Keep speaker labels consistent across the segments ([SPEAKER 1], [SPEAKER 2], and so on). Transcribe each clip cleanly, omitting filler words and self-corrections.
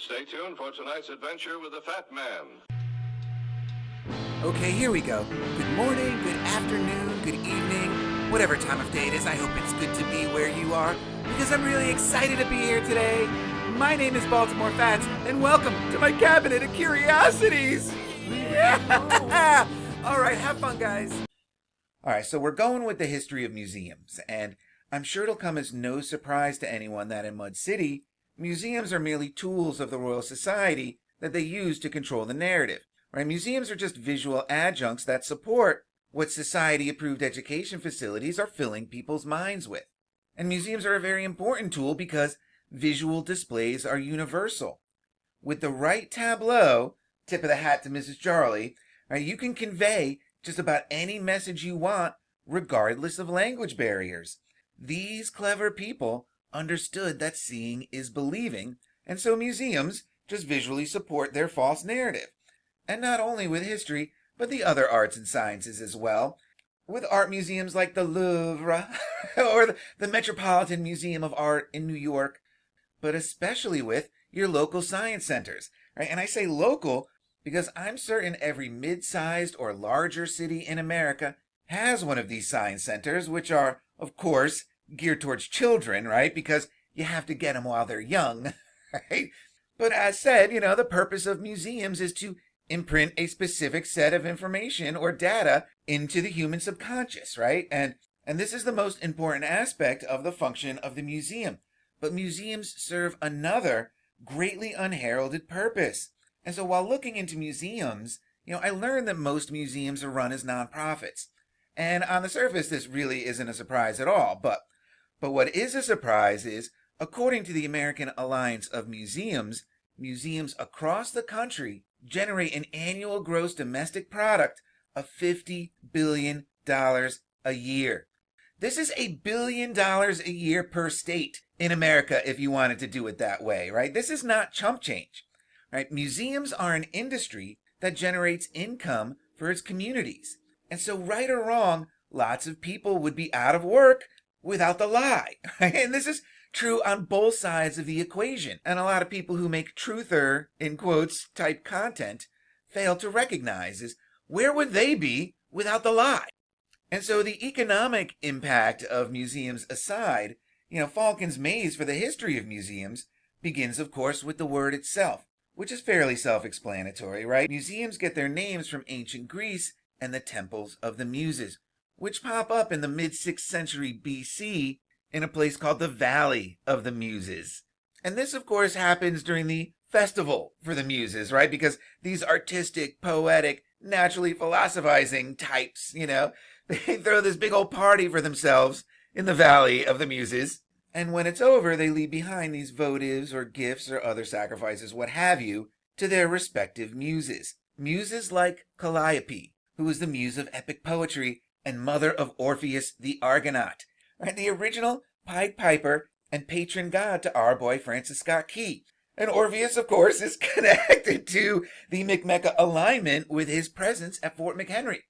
[SPEAKER 1] Stay tuned for tonight's adventure with the Fat Man.
[SPEAKER 2] Okay, here we go. Good morning, good afternoon, good evening, whatever time of day it is. I hope it's good to be where you are, because I'm really excited to be here today. My name is Baltimore Fats, and welcome to my cabinet of curiosities. Yeah! All right, have fun, guys. All right, so we're going with the history of museums, and I'm sure it'll come as no surprise to anyone that in Mud City, museums are merely tools of the Royal Society that they use to control the narrative. Right? Museums are just visual adjuncts that support what society-approved education facilities are filling people's minds with. And museums are a very important tool because visual displays are universal. With the right tableau, tip of the hat to Mrs. Jarley, right, you can convey just about any message you want, regardless of language barriers. These clever people understood that seeing is believing, and so museums just visually support their false narrative. And not only with history, but the other arts and sciences as well. With art museums like the Louvre or the Metropolitan Museum of Art in New York, but especially with your local science centers. Right? And I say local because I'm certain every mid-sized or larger city in America has one of these science centers, which are, of course, geared towards children, right? Because you have to get them while they're young, right? But as said, the purpose of museums is to imprint a specific set of information or data into the human subconscious, right? And this is the most important aspect of the function of the museum. But museums serve another greatly unheralded purpose. And so while looking into museums, I learned that most museums are run as nonprofits. And on the surface, this really isn't a surprise at all. But what is a surprise is, according to the American Alliance of Museums, museums across the country generate an annual gross domestic product of $50 billion a year. This is $1 billion a year per state in America if you wanted to do it that way, right? This is not chump change, right? Museums are an industry that generates income for its communities. And so right or wrong, lots of people would be out of work without the lie, right? And this is true on both sides of the equation. And a lot of people who make truther, in quotes, type content fail to recognize is where would they be without the lie? And so the economic impact of museums aside, Falcon's maze for the history of museums begins, of course, with the word itself, which is fairly self-explanatory, right? Museums get their names from ancient Greece and the temples of the Muses, which pop up in the mid-6th century BC in a place called the Valley of the Muses. And this, of course, happens during the festival for the Muses, right? Because these artistic, poetic, naturally philosophizing types, they throw this big old party for themselves in the Valley of the Muses. And when it's over, they leave behind these votives or gifts or other sacrifices, what have you, to their respective muses. Muses like Calliope, who was the muse of epic poetry and mother of Orpheus the Argonaut. Right, the original Pied Piper and patron god to our boy Francis Scott Key. And Orpheus, of course, is connected to the McMecca alignment with his presence at Fort McHenry.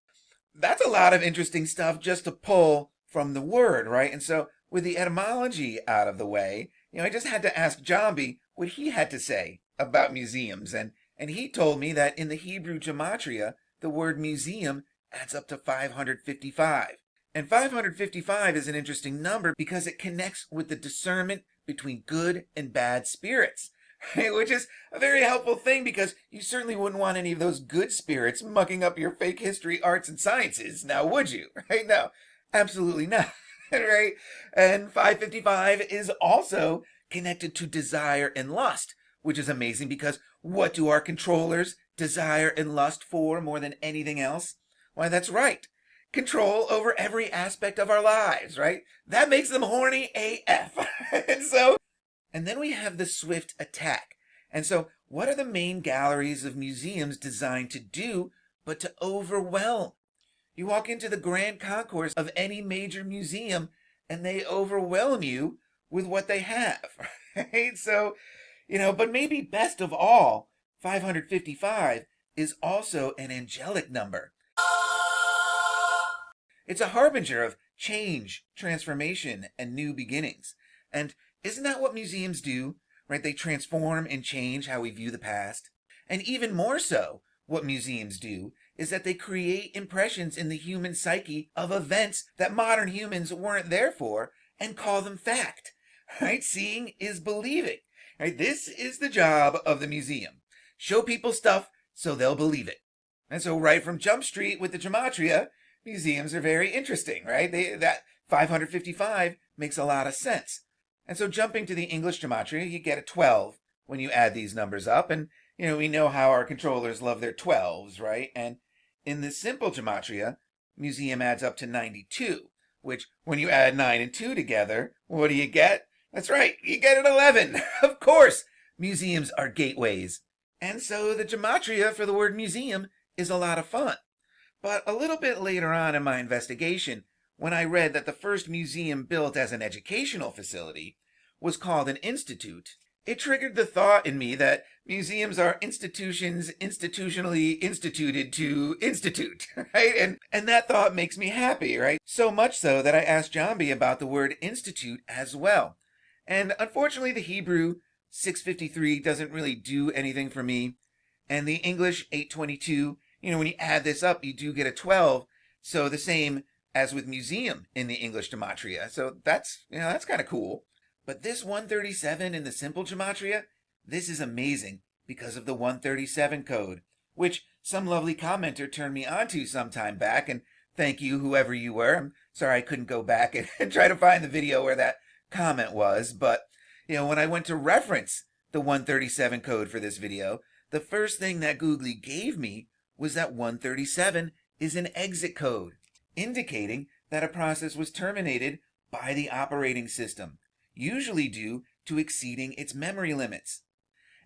[SPEAKER 2] That's a lot of interesting stuff just to pull from the word, right? And so with the etymology out of the way, I just had to ask Jambi what he had to say about museums. And he told me that in the Hebrew Gematria, the word museum adds up to 555. And 555 is an interesting number because it connects with the discernment between good and bad spirits, right? Which is a very helpful thing because you certainly wouldn't want any of those good spirits mucking up your fake history, arts, and sciences, now would you? Right? No, absolutely not, right? And 555 is also connected to desire and lust, which is amazing because what do our controllers desire and lust for more than anything else? Why, that's right. Control over every aspect of our lives, right? That makes them horny AF. and then we have the swift attack. And so what are the main galleries of museums designed to do but to overwhelm? You walk into the grand concourse of any major museum and they overwhelm you with what they have, right? So, but maybe best of all, 555 is also an angelic number. It's a harbinger of change, transformation, and new beginnings. And isn't that what museums do? right? They transform and change how we view the past. And even more so, what museums do is that they create impressions in the human psyche of events that modern humans weren't there for and call them fact, right? Seeing is believing, right? This is the job of the museum. Show people stuff so they'll believe it. And so right from Jump Street with the Gematria, museums are very interesting, right? That 555 makes a lot of sense. And so jumping to the English Gematria, you get a 12 when you add these numbers up. And, we know how our controllers love their 12s, right? And in the simple Gematria, museum adds up to 92, which when you add 9 and 2 together, what do you get? That's right, you get an 11. Of course, museums are gateways. And so the Gematria for the word museum is a lot of fun. But a little bit later on in my investigation, when I read that the first museum built as an educational facility was called an institute, it triggered the thought in me that museums are institutions institutionally instituted to institute, right? And that thought makes me happy, right? So much so that I asked Jambi about the word institute as well. And unfortunately, the Hebrew 653 doesn't really do anything for me. And the English 822, when you add this up, you do get a 12. So the same as with museum in the English Gematria. So that's kind of cool. But this 137 in the simple Gematria, this is amazing because of the 137 code, which some lovely commenter turned me onto some time back. And thank you, whoever you were. I'm sorry I couldn't go back and try to find the video where that comment was. But, when I went to reference the 137 code for this video, the first thing that Googly gave me was that 137 is an exit code, indicating that a process was terminated by the operating system, usually due to exceeding its memory limits.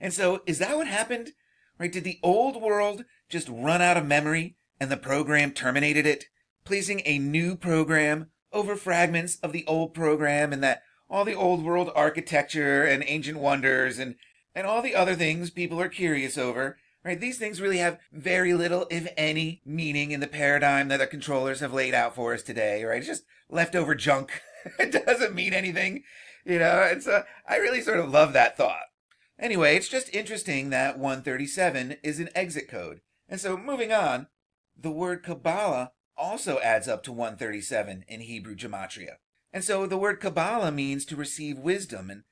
[SPEAKER 2] And so, is that what happened? Right? Did the old world just run out of memory and the program terminated it, placing a new program over fragments of the old program, and that all the old world architecture and ancient wonders and all the other things people are curious over, right? These things really have very little, if any, meaning in the paradigm that the controllers have laid out for us today, right? It's just leftover junk. It doesn't mean anything, and so I really sort of love that thought. Anyway, it's just interesting that 137 is an exit code. And so moving on, the word Kabbalah also adds up to 137 in Hebrew Gematria. And so the word Kabbalah means to receive wisdom. And,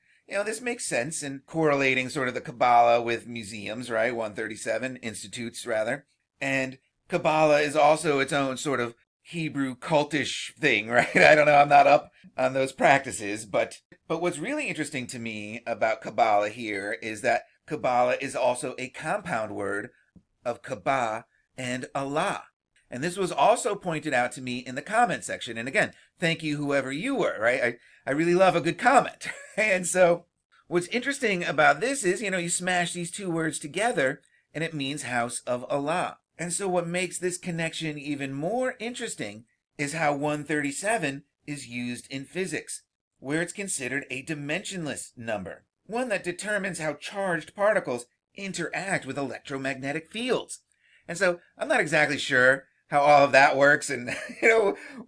[SPEAKER 2] this makes sense in correlating sort of the Kabbalah with museums, right? 137, institutes rather. And Kabbalah is also its own sort of Hebrew cultish thing, right? I don't know, I'm not up on those practices, but what's really interesting to me about Kabbalah here is that Kabbalah is also a compound word of Kabbah and Allah. And this was also pointed out to me in the comment section. And again, thank you, whoever you were, right? I really love a good comment. And so what's interesting about this is, you smash these two words together and it means house of Allah. And so what makes this connection even more interesting is how 137 is used in physics, where it's considered a dimensionless number, one that determines how charged particles interact with electromagnetic fields. And so I'm not exactly sure how all of that works and,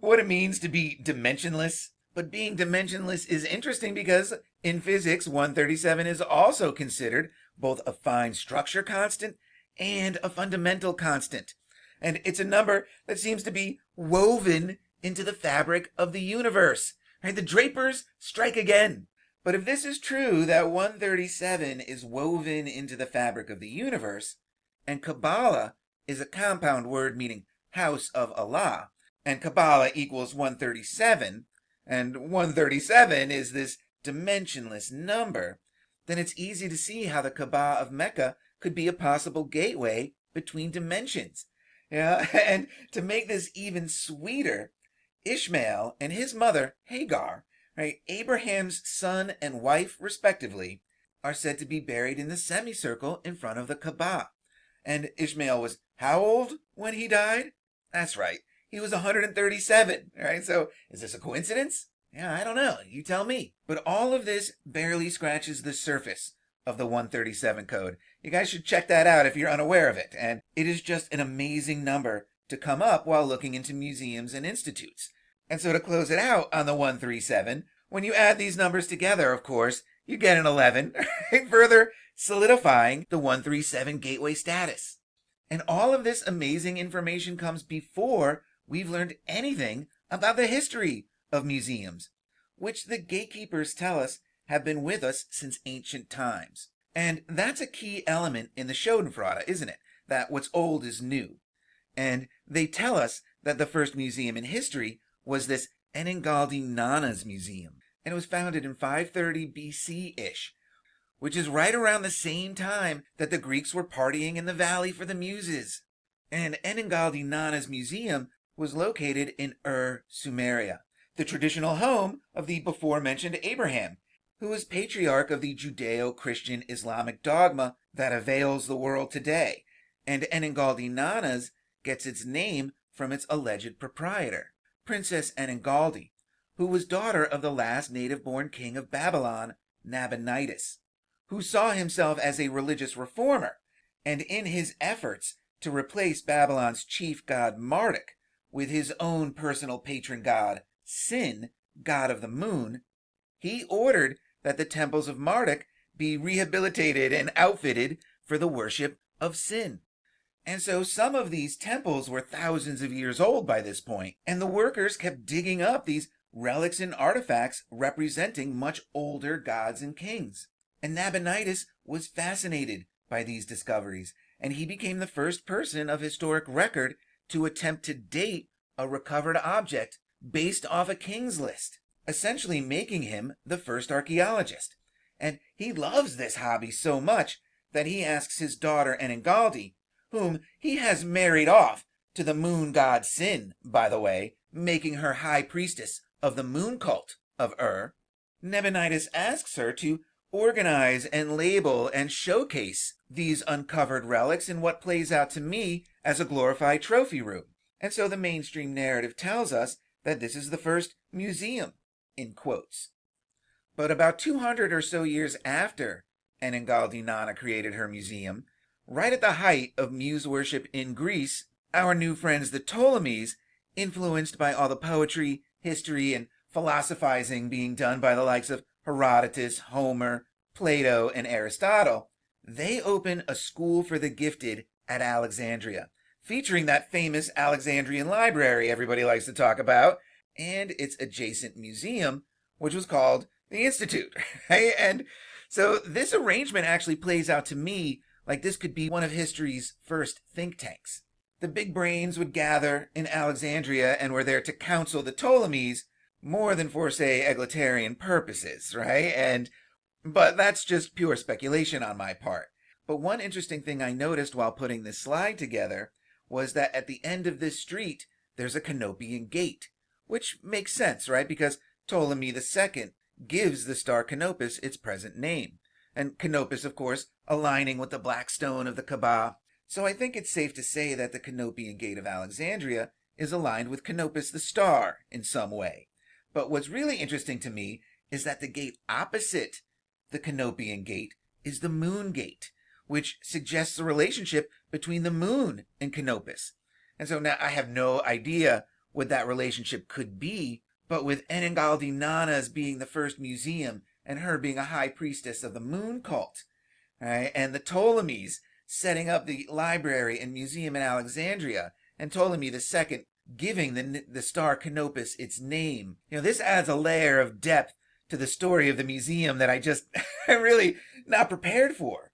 [SPEAKER 2] what it means to be dimensionless. But being dimensionless is interesting because in physics, 137 is also considered both a fine structure constant and a fundamental constant. And it's a number that seems to be woven into the fabric of the universe. Right? The drapers strike again. But if this is true, that 137 is woven into the fabric of the universe, and Kabbalah is a compound word meaning house of Allah, and Kabbalah equals 137, and 137 is this dimensionless number, then it's easy to see how the Kaaba of Mecca could be a possible gateway between dimensions. And to make this even sweeter, Ishmael and his mother, Hagar, right, Abraham's son and wife respectively, are said to be buried in the semicircle in front of the Kaaba. And Ishmael was how old when he died? That's right, he was 137, right? So is this a coincidence? Yeah, I don't know. You tell me. But all of this barely scratches the surface of the 137 code. You guys should check that out if you're unaware of it. And it is just an amazing number to come up while looking into museums and institutes. And so to close it out on the 137, when you add these numbers together, of course, you get an 11, right? Further solidifying the 137 gateway status. And all of this amazing information comes before we've learned anything about the history of museums, which the gatekeepers tell us have been with us since ancient times. And that's a key element in the Schadenfreude, isn't it? That what's old is new. And they tell us that the first museum in history was this Enningaldi Nana's Museum, and it was founded in 530 BC-ish, which is right around the same time that the Greeks were partying in the Valley for the Muses. And Enningaldi Nana's Museum was located in Sumeria, the traditional home of the before-mentioned Abraham, who was patriarch of the Judeo-Christian Islamic dogma that avails the world today. And Enningaldi Nana's gets its name from its alleged proprietor, Princess Enningaldi, who was daughter of the last native-born king of Babylon, Nabonidus, who saw himself as a religious reformer, and in his efforts to replace Babylon's chief god Marduk with his own personal patron god, Sin, god of the moon, he ordered that the temples of Marduk be rehabilitated and outfitted for the worship of Sin. And so some of these temples were thousands of years old by this point, and the workers kept digging up these relics and artifacts representing much older gods and kings. And Nabonidus was fascinated by these discoveries, and he became the first person of historic record to attempt to date a recovered object based off a king's list, essentially making him the first archaeologist. And he loves this hobby so much that he asks his daughter Enningaldi, whom he has married off to the moon god Sin, by the way, making her high priestess of the moon cult of Nabonidus asks her to organize and label and showcase these uncovered relics in what plays out to me as a glorified trophy room. And so the mainstream narrative tells us that this is the first museum, in quotes. But about 200 or so years after Enningaldi Nana created her museum, right at the height of muse worship in Greece, our new friends the Ptolemies, influenced by all the poetry, history, and philosophizing being done by the likes of Herodotus, Homer, Plato, and Aristotle, they open a school for the gifted at Alexandria, featuring that famous Alexandrian library everybody likes to talk about, and its adjacent museum, which was called the Institute. Right? And so this arrangement actually plays out to me like this could be one of history's first think tanks. The big brains would gather in Alexandria and were there to counsel the Ptolemies more than for, say, egalitarian purposes, right? But that's just pure speculation on my part. But one interesting thing I noticed while putting this slide together was that at the end of this street, there's a Canopian gate, which makes sense, right? Because Ptolemy II gives the star Canopus its present name. And Canopus, of course, aligning with the black stone of the Kaaba. So I think it's safe to say that the Canopian Gate of Alexandria is aligned with Canopus the star in some way. But what's really interesting to me is that the gate opposite the Canopian Gate is the Moon Gate, which suggests a relationship between the moon and Canopus. And so now I have no idea what that relationship could be, but with Enningaldi Nana's being the first museum and her being a high priestess of the moon cult, right? And the Ptolemies setting up the library and museum in Alexandria, and Ptolemy II giving the star Canopus its name. This adds a layer of depth to the story of the museum that I'm really not prepared for.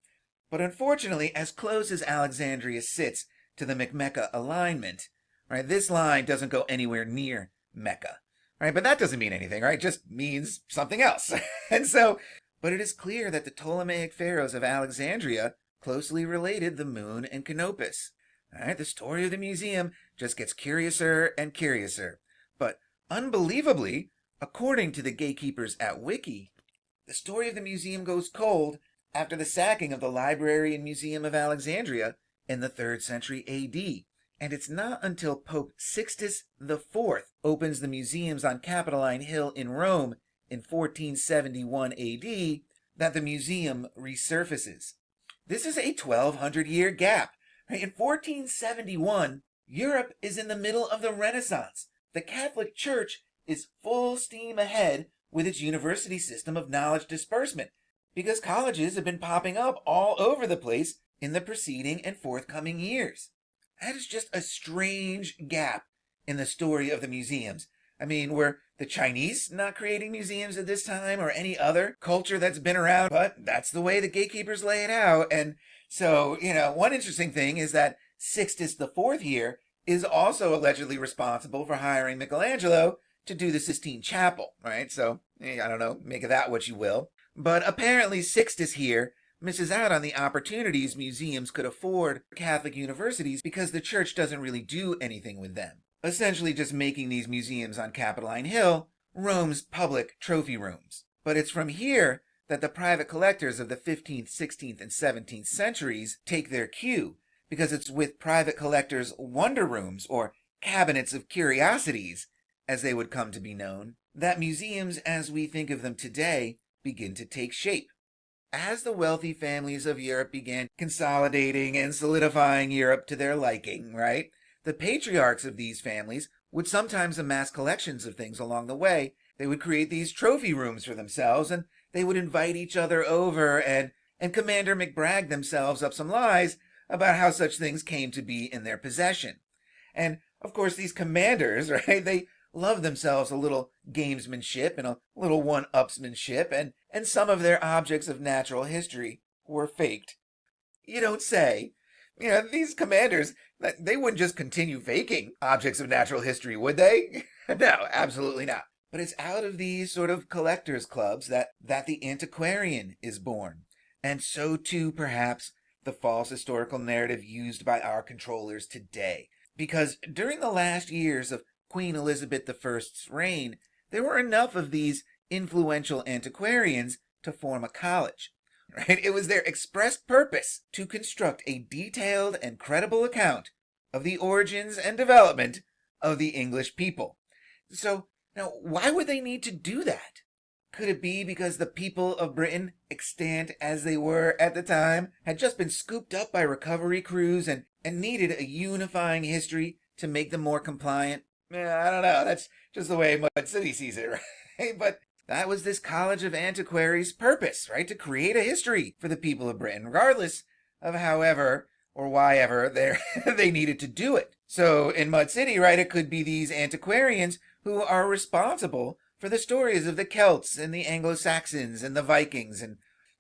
[SPEAKER 2] But unfortunately, as close as Alexandria sits to the McMecca alignment, right, this line doesn't go anywhere near Mecca. Right, but that doesn't mean anything, right? It just means something else. But it is clear that the Ptolemaic pharaohs of Alexandria closely related the moon and Canopus. All right, the story of the museum just gets curiouser and curiouser. But unbelievably, according to the gatekeepers at Wiki, the story of the museum goes cold after the sacking of the Library and Museum of Alexandria in the 3rd century AD. And it's not until Pope Sixtus IV opens the museums on Capitoline Hill in Rome in 1471 AD that the museum resurfaces. This is a 1,200-year gap. In 1471, Europe is in the middle of the Renaissance. The Catholic Church is full steam ahead with its university system of knowledge disbursement. because colleges have been popping up all over the place in the preceding and forthcoming years. That is just a strange gap in the story of the museums. I mean, were the Chinese not creating museums at this time or any other culture that's been around? But that's the way the gatekeepers lay it out. And so, one interesting thing is that Sixtus IV here is also allegedly responsible for hiring Michelangelo to do the Sistine Chapel, right? So, I don't know, make of that what you will. But apparently Sixtus here misses out on the opportunities museums could afford for Catholic universities because the church doesn't really do anything with them. Essentially just making these museums on Capitoline Hill Rome's public trophy rooms. But it's from here that the private collectors of the 15th, 16th, and 17th centuries take their cue, because it's with private collectors' wonder rooms, or cabinets of curiosities, as they would come to be known, that museums as we think of them today begin to take shape. As the wealthy families of Europe began consolidating and solidifying Europe to their liking, right, the patriarchs of these families would sometimes amass collections of things along the way. They would create these trophy rooms for themselves, and they would invite each other over and Commander McBrag themselves up some lies about how such things came to be in their possession. And, of course, these commanders, right, they love themselves a little gamesmanship and a little one-upsmanship, and some of their objects of natural history were faked. You don't say. These commanders, they wouldn't just continue faking objects of natural history, would they? No, absolutely not. But it's out of these sort of collectors' clubs that the antiquarian is born. And so too, perhaps, the false historical narrative used by our controllers today. Because during the last years of Queen Elizabeth I's reign, there were enough of these influential antiquarians to form a college. Right? It was their express purpose to construct a detailed and credible account of the origins and development of the English people. So, now, why would they need to do that? Could it be because the people of Britain, extant as they were at the time, had just been scooped up by recovery crews and needed a unifying history to make them more compliant? I don't know. That's just the way Mud City sees it, right? But that was this College of Antiquaries' purpose, right? To create a history for the people of Britain, regardless of however or why ever they needed to do it. So in Mud City, right, it could be these antiquarians who are responsible for the stories of the Celts and the Anglo-Saxons and the Vikings.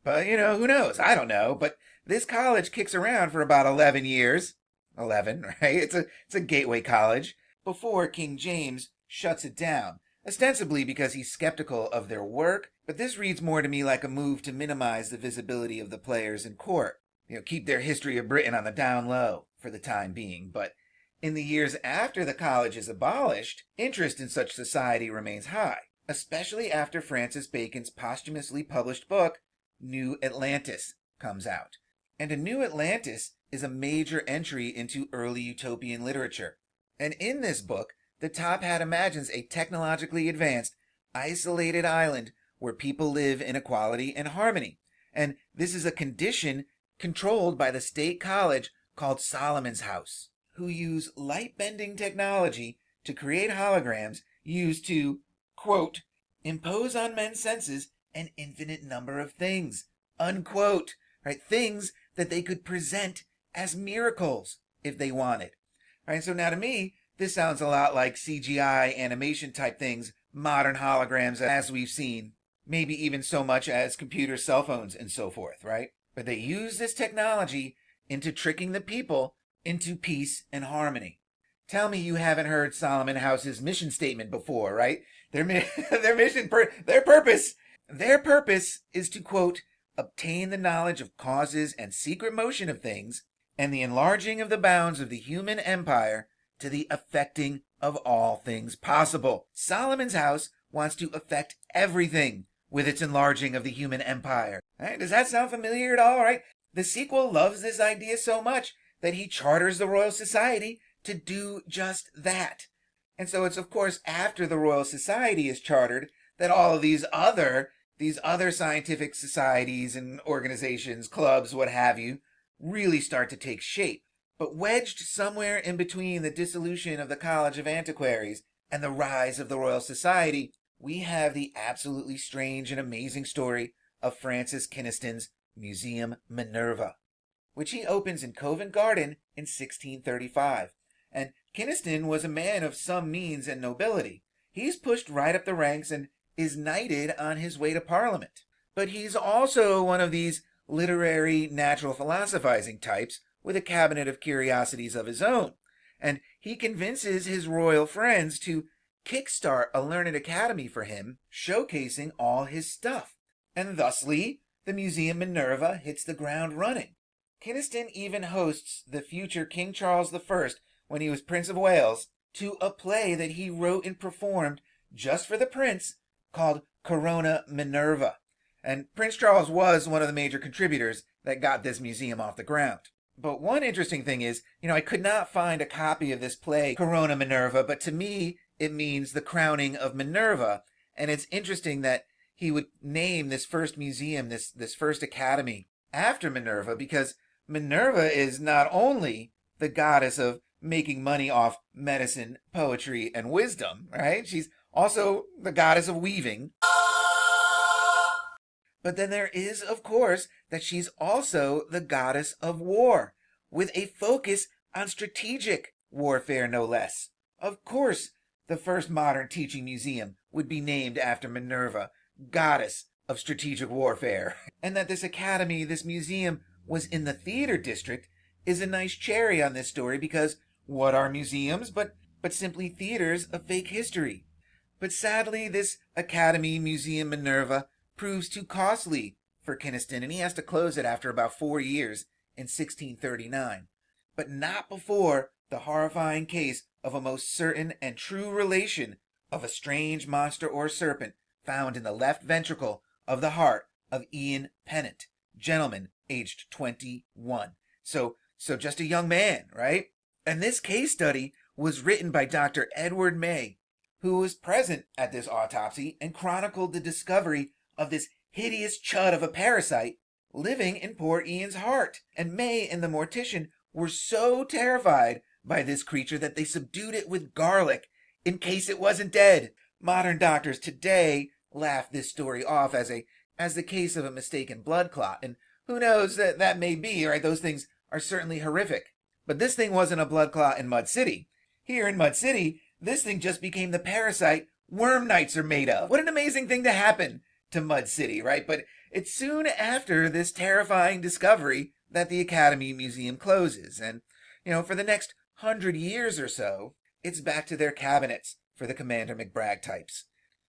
[SPEAKER 2] But who knows? I don't know. But this college kicks around for about 11 years. 11, right? It's a gateway college before King James shuts it down, ostensibly because he's skeptical of their work, but this reads more to me like a move to minimize the visibility of the players in court. Keep their history of Britain on the down low for the time being. But in the years after the college is abolished, interest in such society remains high, especially after Francis Bacon's posthumously published book, New Atlantis, comes out. And A New Atlantis is a major entry into early utopian literature. And in this book, the top hat imagines a technologically advanced, isolated island where people live in equality and harmony. And this is a condition controlled by the state college called Solomon's House, who use light-bending technology to create holograms used to, quote, impose on men's senses an infinite number of things, unquote, right? Things that they could present as miracles if they wanted. Right? So now to me, this sounds a lot like CGI animation type things, modern holograms as we've seen, maybe even so much as computers, cell phones, and so forth, right? But they use this technology into tricking the people into peace and harmony. Tell me you haven't heard Solomon House's mission statement before, right? Their purpose is to, quote, obtain the knowledge of causes and secret motion of things, and the enlarging of the bounds of the human empire to the affecting of all things possible. Solomon's House wants to affect everything with its enlarging of the human empire. Right? Does that sound familiar at all, right? The sequel loves this idea so much that he charters the Royal Society to do just that. And so it's, of course, after the Royal Society is chartered that all of these other scientific societies and organizations, clubs, what have you, really start to take shape. But wedged somewhere in between the dissolution of the College of Antiquaries and the rise of the Royal Society, we have the absolutely strange and amazing story of Francis Kynaston's Museum Minerva, which he opens in Covent Garden in 1635. And Kynaston was a man of some means and nobility. He's pushed right up the ranks and is knighted on his way to Parliament. But he's also one of these literary natural philosophizing types with a cabinet of curiosities of his own. And he convinces his royal friends to kickstart a learned academy for him, showcasing all his stuff. And thusly, the Museum Minerva hits the ground running. Kynaston even hosts the future King Charles I, when he was Prince of Wales, to a play that he wrote and performed just for the prince called Corona Minerva. And Prince Charles was one of the major contributors that got this museum off the ground. But one interesting thing is, I could not find a copy of this play, Corona Minerva, but to me, it means the crowning of Minerva. And it's interesting that he would name this first museum, this first academy, after Minerva, because Minerva is not only the goddess of making money off medicine, poetry, and wisdom, right? She's also the goddess of weaving. But then there is, of course, that she's also the goddess of war, with a focus on strategic warfare, no less. Of course, the first modern teaching museum would be named after Minerva, goddess of strategic warfare. And that this academy, this museum, was in the theater district is a nice cherry on this story, because what are museums but simply theaters of fake history? But sadly, this Academy Museum Minerva proves too costly for Kynaston, and he has to close it after about 4 years in 1639. But not before the horrifying case of a most certain and true relation of a strange monster or serpent found in the left ventricle of the heart of Ian Pennant, gentleman aged 21. So just a young man, right? And this case study was written by Dr. Edward May, who was present at this autopsy and chronicled the discovery of this hideous chud of a parasite living in poor Ian's heart. And May and the mortician were so terrified by this creature that they subdued it with garlic in case it wasn't dead. Modern doctors today laugh this story off as the case of a mistaken blood clot, and who knows, that may be, right? Those things are certainly horrific. But this thing wasn't a blood clot in Mud City. Here in Mud City, this thing just became the parasite worm knights are made of. What an amazing thing to happen to Mud City, right? But it's soon after this terrifying discovery that the Academy Museum closes. And, for the next 100 years or so, it's back to their cabinets for the Commander McBragg types.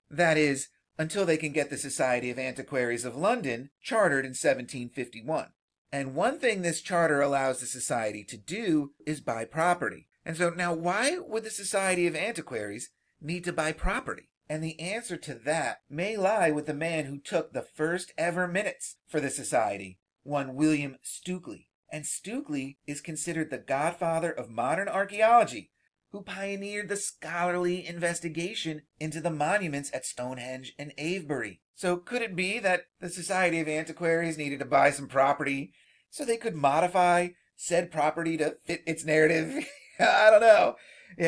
[SPEAKER 2] That is, until they can get the Society of Antiquaries of London chartered in 1751. And one thing this charter allows the society to do is buy property. And so now, why would the Society of Antiquaries need to buy property? And the answer to that may lie with the man who took the first ever minutes for the society, one William Stukely. And Stukely is considered the godfather of modern archaeology, who pioneered the scholarly investigation into the monuments at Stonehenge and Avebury. So could it be that the Society of Antiquaries needed to buy some property so they could modify said property to fit its narrative? I don't know.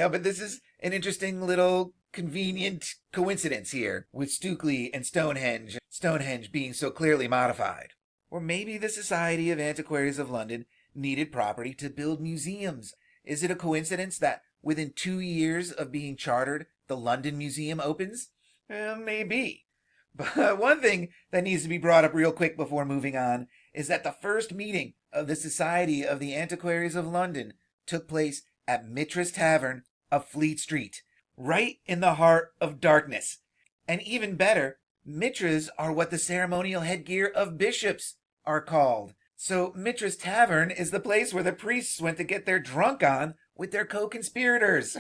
[SPEAKER 2] But this is an interesting little convenient coincidence here with Stukely and Stonehenge being so clearly modified. Or maybe the Society of Antiquaries of London needed property to build museums. Is it a coincidence that within 2 years of being chartered, the London Museum opens? Maybe. But one thing that needs to be brought up real quick before moving on is that the first meeting of the Society of the Antiquaries of London took place at Mitra's Tavern of Fleet Street, right in the heart of darkness. And even better, mitras are what the ceremonial headgear of bishops are called. So Mitra's Tavern is the place where the priests went to get their drunk on with their co-conspirators.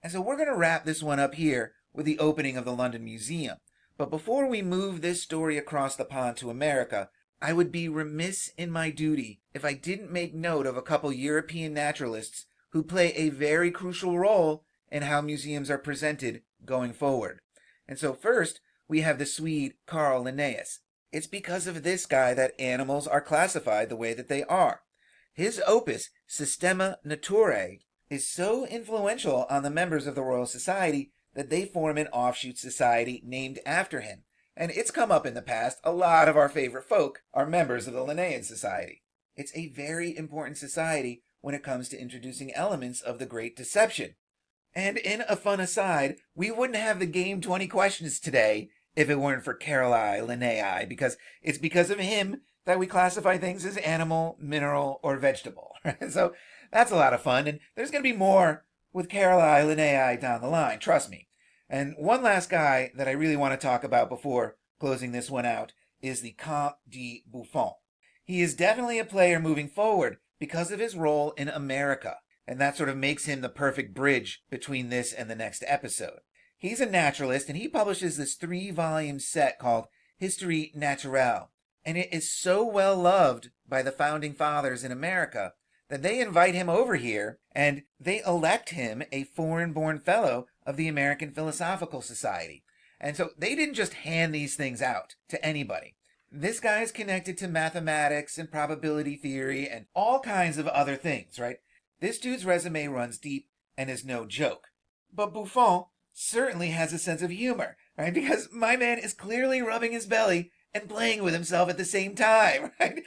[SPEAKER 2] And so we're going to wrap this one up here with the opening of the London Museum. But before we move this story across the pond to America, I would be remiss in my duty if I didn't make note of a couple European naturalists who play a very crucial role in how museums are presented going forward. And so first, we have the Swede Carl Linnaeus. It's because of this guy that animals are classified the way that they are. His opus, Systema Naturae, is so influential on the members of the Royal Society that they form an offshoot society named after him. And it's come up in the past, a lot of our favorite folk are members of the Linnaean Society. It's a very important society when it comes to introducing elements of the Great Deception. And in a fun aside, we wouldn't have the game 20 questions today if it weren't for Caroli Linnei, because it's because of him that we classify things as animal, mineral, or vegetable. So that's a lot of fun, and there's going to be more with Caroli Linnei down the line, trust me. And one last guy that I really want to talk about before closing this one out is the Comte de Buffon. He is definitely a player moving forward because of his role in America, and that sort of makes him the perfect bridge between this and the next episode. He's a naturalist, and he publishes this 3-volume set called Histoire Naturelle, and it is so well loved by the founding fathers in America that they invite him over here, and they elect him a foreign-born fellow of the American Philosophical Society. And so they didn't just hand these things out to anybody. This guy is connected to mathematics and probability theory and all kinds of other things, right? This dude's resume runs deep and is no joke. But Buffon certainly has a sense of humor, right? Because my man is clearly rubbing his belly and playing with himself at the same time, right?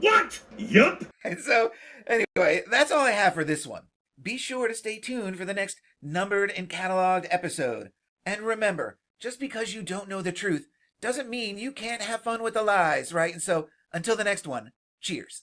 [SPEAKER 3] What? Yup.
[SPEAKER 2] And so, anyway, that's all I have for this one. Be sure to stay tuned for the next numbered and cataloged episode. And remember, just because you don't know the truth doesn't mean you can't have fun with the lies, right? And so, until the next one, cheers.